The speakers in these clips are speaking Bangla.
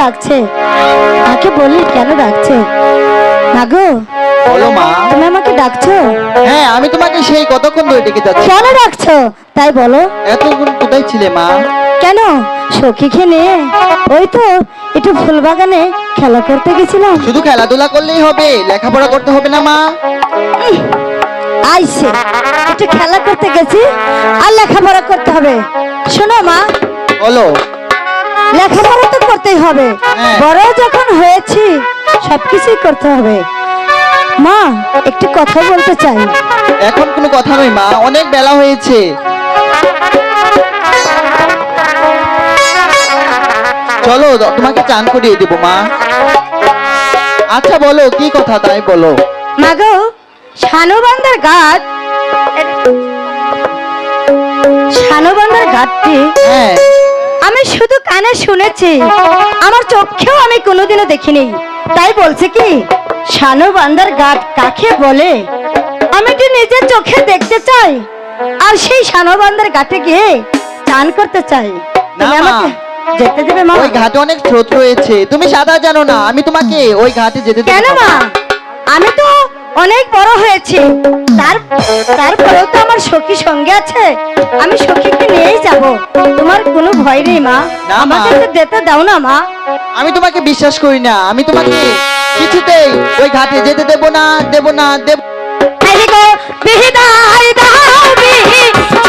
ডাকছে। মাকে বললি কেন ডাকছে? মাগো, বলো মা। তুমি আমাকে ডাকছো? হ্যাঁ, আমি তোমাকে সেই কতক্ষণ ধরে ডেকে যাচ্ছি। কেন ডাকছো তাই বলো। এতক্ষণ কোথায় ছিলে মা? কেন সখীকে নিয়ে ওই তো একটু ফুল বাগানে খেলা করতে গেছিলাম। শুধু খেলাধুলা করলেই হবে, লেখাপড়া করতে হবে না মা? আইসে একটু খেলা করতে গেছি আর লেখাপড়া করতে হবে। শোনো মা, বলো। লেখাপড়া তো করতেই হবে, হ্যাঁ। বড় যখন হয়েছি সবকিছুই করতে হবে। মা, একটু কথা বলতে চাই। এখন কোনো কথা নয় মা, অনেক বেলা হয়েছে। চলো তোমাকে চান করিয়ে দেবো মা। আচ্ছা বলো কি কথা, তাই বলো। মাগো, শানবান্দার ঘাট, শানবান্দার ঘাটটি হ্যাঁ, আমি শুধু কানে শুনেছি, আমার চোখেও আমি কোনোদিনও দেখিনি। তাই বলছে কি শানবান্দার ঘাট কাকে বলে আমি তো নিজের চোখে দেখতে চাই, আর সেই শানবান্দার ঘাটে গিয়ে চান করতে চাই। তুমি না, মা। আমাকে যেতে দেবে মা? ওই ঘাটে অনেক স্রোত রয়েছে, তুমি সাঁতার জানো না, আমি তোমাকে ওই ঘাটে যেতে দেব কেন না। মা? আমি তো অনেক বড় হয়েছি, তারপরেও তো আমার সখী সঙ্গে আছে, আমি সখীকে নিয়েই যাব। তোমার কোনো ভয় নেই মা? না, মা। আমাকে তো যেতে দাও না মা। আমি তোমাকে বিশ্বাস করি না, আমি তোমাকে কিছুতেই ওই ঘাটে যেতে দেব না, দেব না, দেব।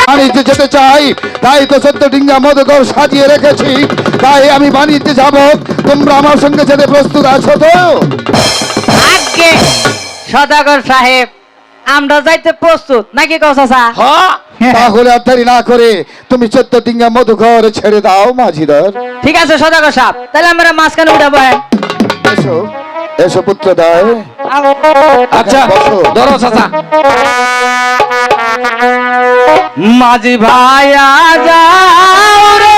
বাণিজ্যে যেতে চাই, তাই তো 14 ডিঙ্গা মধুকর সাজিয়ে রেখেছি, তাই আমি বাণিজ্যে যাব। তোমরা আমার সঙ্গে যেতে প্রস্তুত আছো তো? আগে সদাগর সাহেব, আমরা যাইতে প্রস্তুত নাকি চাচা? তাহলে আর দেরি না করে তুমি 14 ডিঙ্গা মধুকর ছেড়ে দাও মাঝিদার। ঠিক আছে সদাগর সাহেব, তাহলে আমরা মাঝখানে উঠাবো। এসো এসো পুত্র দায়। আচ্ছা বসো। ধরো চাচা। মাঝি ভাইয়া যাও রে,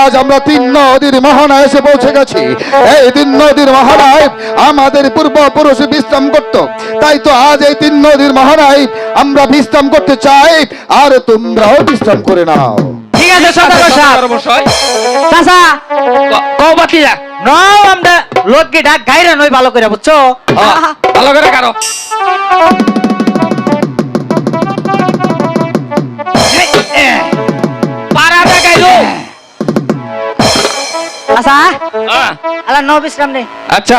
আজ আমরা 3 নদীর মোহনায় এসে পৌঁছে গেছি। এই 3 নদীর মোহনায় আমাদের পূর্বপুরুষ বিশ্রাম করত, তাই তো আজ এই 3 নদীর মোহনায় আমরা বিশ্রাম করতে চাই, আর তোমরাও বিশ্রাম করে নাও। ঠিক আছে সদাগর সাহেব। চাচা কও বাতিজা, নাও আমরা লোককে ডাক গাইরা নই ভালো করে, বুঝছো? ভালো করে কারো। পাড়াটা গাইলো। আচ্ছা আলা নো বিশ্রাম নেই। আচ্ছা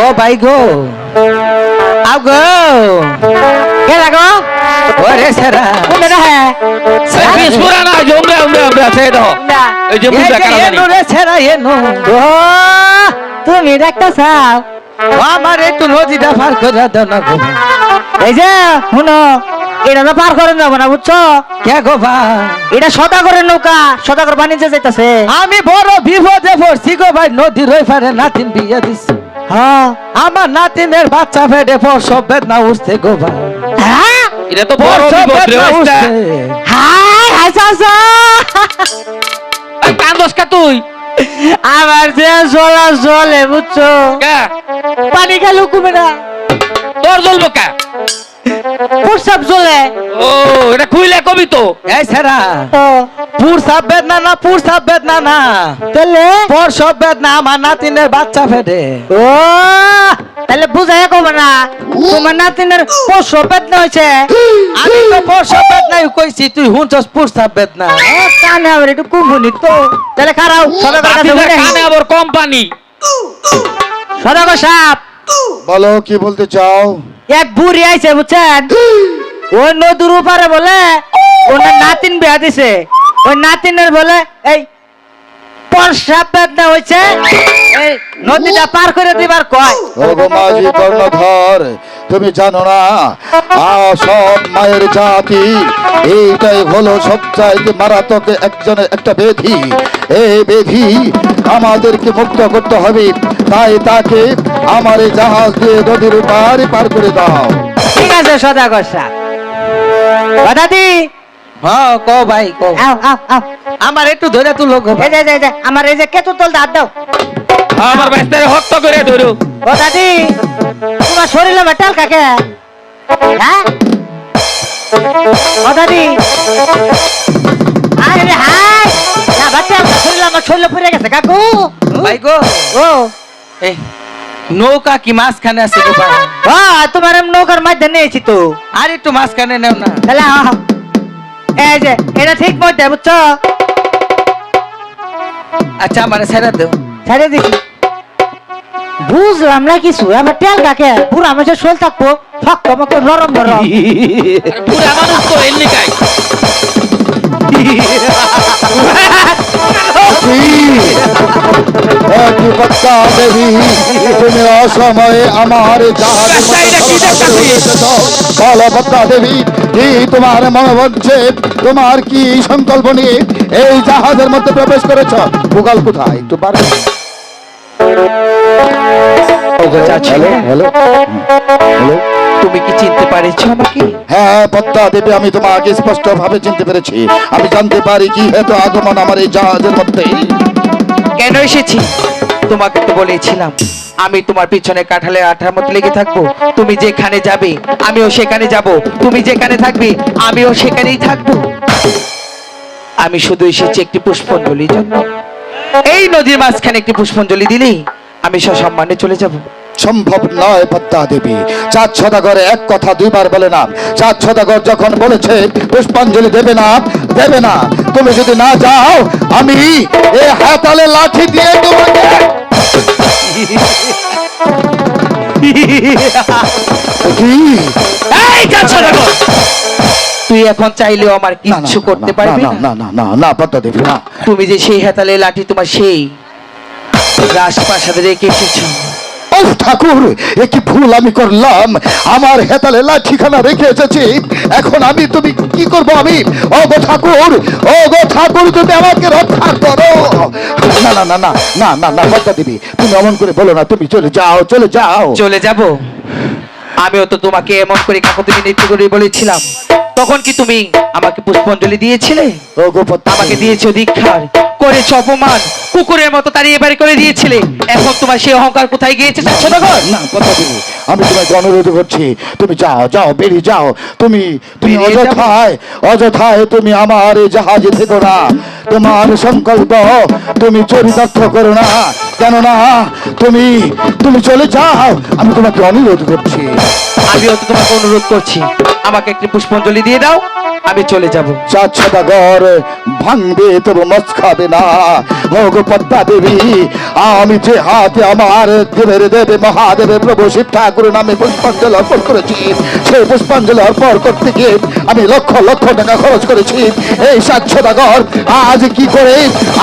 ও ভাই গো, আও গো, কে লাগো? ওরে সেরা কোন রে? হ্যাঁ সার্ভিস পুরানা জমবে আমরা আমরা আছে দাও। এই যে মুন্ডা কারা জানি। রে সেরা এ নো গো, তুমি ডাক্তার সাহেব আমার একটু নদীটা পার করে দাও না গো ভাই। এই যে শুনো, এটা তো পার করে যাবো না বুঝছো, কে গো ভাই? এটা সদাগরের নৌকা, সদাগর বাণিজ্য যাইতাছে। আমি বড় বিপদে পড়ছি গো ভাই, নদীর ওই পারে নাতিন বিয়ে দিছি। হ্যাঁ আমার নাতিনের বাচ্চা ফেটে পর সব বেদনা উঠছে গো ভাই। হ্যাঁ এটা তো বড় প্রসব বিপদ রে বেদনা ওস্তা। উঠছে। হাই হাই চাচা, এই কান্দস কা তুই? আমার যে জলা জলে বুঝছো, কা? পানি খেলেও কমে না, তোর জ্বলবো কা? প্রসাব জলে। ও এটা খুইলে কবি তো। এই সেরা তো পুরসাব বেদনা না, পুরসাব বেদনা না, তাহলে পর সব বেদনা আমার নাতিনের বাচ্চা ফেটে। ও তাহলে বুঝাই কবে না, তোমার নাতিনের প্রসব বেদনা হয়েছে। আমি তো পর সব বেদনাই কইছি, তুই হুনছস পুরসাব বেদনা। কানে আবার একটু কুম্ভনি তো, তাহলে খারাপ সদাগর কাছে বাতিজার ঘুরে আসি। কানে আবার কোম্পানি। সদাগর সাহেব, বলো কি বলতে চাও? এক বুড়ি আইছে বুঝছেন, ওই নদীর উপরে বলে ওনার নাতিন বিয়া দিছে, ওই নাতিনের বলে এই প্রসাব বেদনা হয়েছে, এই নদীটা পার করে দিবার কয়। ওগো মাঝি কর্ণধর, তুমি জানো না সব মায়ের জাতি এইটাই হলো সবচাইতে মারাত্মক একজনের একটা ব্যাধি। এই ব্যাধি আমাদেরকে মুক্ত করতে হবে, তাই তাকে আমার এই জাহাজ দিয়ে নদীর পারে পার করে দাও। ঠিক আছে সদাগর সাহেব। ও দাদি, হ্যাঁ কো ভাই কো। আও আও আও, আমার একটু ধরে তুলো গো ভাই। এই যে আমার এই যে কেতু তল হাত দাও। আমার বাইস্তারে হক্ত করে ধরো। ও দাদি, তোমার শরীরে মেটাল কাকে? হ্যাঁ ও দাদি, আরে হাই না বাচ্চা, শরীরে আমার শরীরে পুড়ে গেছে কাকু। ভাই গো, ও এই নৌকা কি মাঝখানে আছে গো ভাই? তোমার আমি নৌকার মধ্যে নিয়েছি তো, আর একটু মাঝখানে নেও না। তাহলে এই যে এটা ঠিক মধ্যে বুঝছো, আচ্ছা আমার ছেড়ে দাও। ছেড়ে দিছি। বুঝলাম না কিছু, আমার তেল কাকে পুরো আমার যে শোল থাকবো ফক মতো নরম নরম। পুরা মানুষ তো এমনি খাই। পদ্মা দেবী, তুমি অসময়ে আমার জাহাজের মধ্যে বলো পদ্মা দেবী, কি তোমার মনে হচ্ছে, তোমার কি সংকল্প নিয়ে এই জাহাজের মধ্যে প্রবেশ করেছ? ভূগোল কোথায় একটু পারবে? হ্যালো হ্যালো হ্যালো, তুমি কি চিনতে পারছো আমাকে? হ্যাঁ পদ্মা দেবী, আমি তোমাকে স্পষ্ট ভাবে চিনতে পেরেছি। আমি জানতে পারি কি হেতু আগমন আমার এই জাহাজের মধ্যে। কেন এসেছি তোমাকে তো বলেছিলাম, আমি তোমার পিছনে কাঁঠালের আঠার মতো লেগে থাকবো। তুমি যেখানে যাবে আমিও সেখানে যাব, তুমি যেখানে থাকবে আমিও সেখানেই থাকবো। আমি শুধু এসেছি একটি পুষ্পাঞ্জলির জন্য। এই নদীর মাঝখানে একটি পুষ্পাঞ্জলি দিলেই আমি সসম্মানে চলে যাব। সম্ভব নয় পদ্মা দেবী, চাঁদ সদাগর এক কথা দুইবার বলে না। চাঁদ সদাগর যখন বলেছে পুষ্পাঞ্জলি দেবে না, দেবে না, তুমি যদি না যাও আমি এই হাতালে লাঠি দিয়ে তোমাকে কি? এই চাঁদ সদাগর, তুই এখন চাইলেও আমার না, না, কিচ্ছু না, করতে না, পারবি না, না। না, না, না, না, পদ্মা দেবী না। তুমি যে সেই হাতালে লাঠি তোমার সেই রাজপ্রাসাদে রেখে এসেছো, ও ঠাকুর, এ কি ভুল আমি করলাম? আমার হেতালে লাঠিখানা রেখে এসেছি, এখন আমি তুমি কি করব? আমি ও গো ঠাকুর, ও গো ঠাকুর, তুমি আমাকে রক্ষা করো। না না না না না না না পদ্মা দেবী, তুমি অমন করে বলো না, তুমি চলে যাও, চলে যাও। চলে যাব? আমিও তো তোমাকে এমন করে কাকতি নৃত্য করে বলেছিলাম, তখন কি তুমি আমাকে পুষ্পাঞ্জলি দিয়েছিলে? ও গো পদ্মা আমাকে দেবী, দিয়েছো ধিক্কার, করেছো অপমান, কুকুরের মতো তাড়িয়ে বাড়ি করে দিয়েছিলে। এখন তোমার সেই অহংকার কোথায় গিয়েছে চাচ্ছ দেখো? না পদ্মা দেবী, আমি তোমাকে অনুরোধ করছি, তুমি যাও, যাও, বেরিয়ে যাও। তুমি তুমি বেরিয়ে যাবো? অযথায় অযথায় তুমি আমার এই জাহাজে থেকো না। তোমার সংকল্প তুমি চরিতার্থ করো না, কেননা তুমি তুমি চলে যাও, আমি তোমাকে অনুরোধ করছি। আমিও তো তোমাকে অনুরোধ করছি, আমাকে একটি পুষ্পাঞ্জলি দিয়ে দাও, আমি চলে যাব। চাঁদ সদাগর ভাঙবে তবু মচ খাবে না। ওগো পদ্মা দেবী, আমি যে হাতে আমার দেবের দেবে মহাদেবের প্রভু শিব ঠাকুর নামে পুষ্পাঞ্জলি অর্পণ করেছি, সেই পুষ্পাঞ্জলি অর্পণ করতে গিয়ে আমি লক্ষ লক্ষ টাকা খরচ করেছি। এই 7 সদাগর আজ কি করে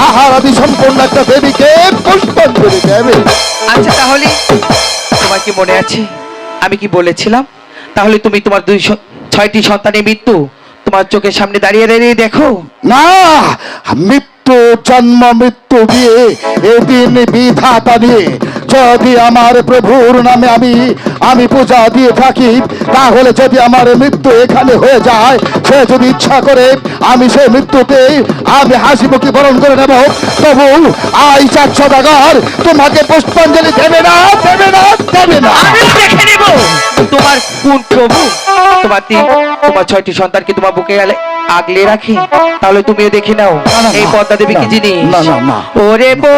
আহার আদি সম্পূর্ণ একটা দেবীকে পুষ্পাঞ্জলি দেবে? আচ্ছা, তাহলে তোমার কি মনে আছে আমি কি বলেছিলাম? তাহলে তুমি তোমার 6টি সন্তানের মৃত্যু তোমার চোখের সামনে দাঁড়িয়ে দাঁড়িয়ে দেখো। না, মৃত্যু জন্ম মৃত্যু দিয়ে এদিন বিধাতা দিয়ে যদি আমার প্রভুর নামে আমি পূজা দিয়ে থাকি, তাহলে যদি আমার মৃত্যু এখানে হয়ে যায়, সে যদি ইচ্ছা করে আমি সেই মৃত্যুতে আমি হাসি মুখে বরণ করে নেব, তবু আই 4 সদাগর তোমাকে পুষ্পাঞ্জলি দেবে না, দেবে না, দেবে না। আমি দেখে নেব তোমার কোন প্রভু তোমার 6টি সন্তানকে তোমার বুকে আগলে রাখে। তাহলে তুমিও দেখে নাও না, না, এই না, পদ্মা দেবী কি না, জিনিস। না, না, না। ওরে রে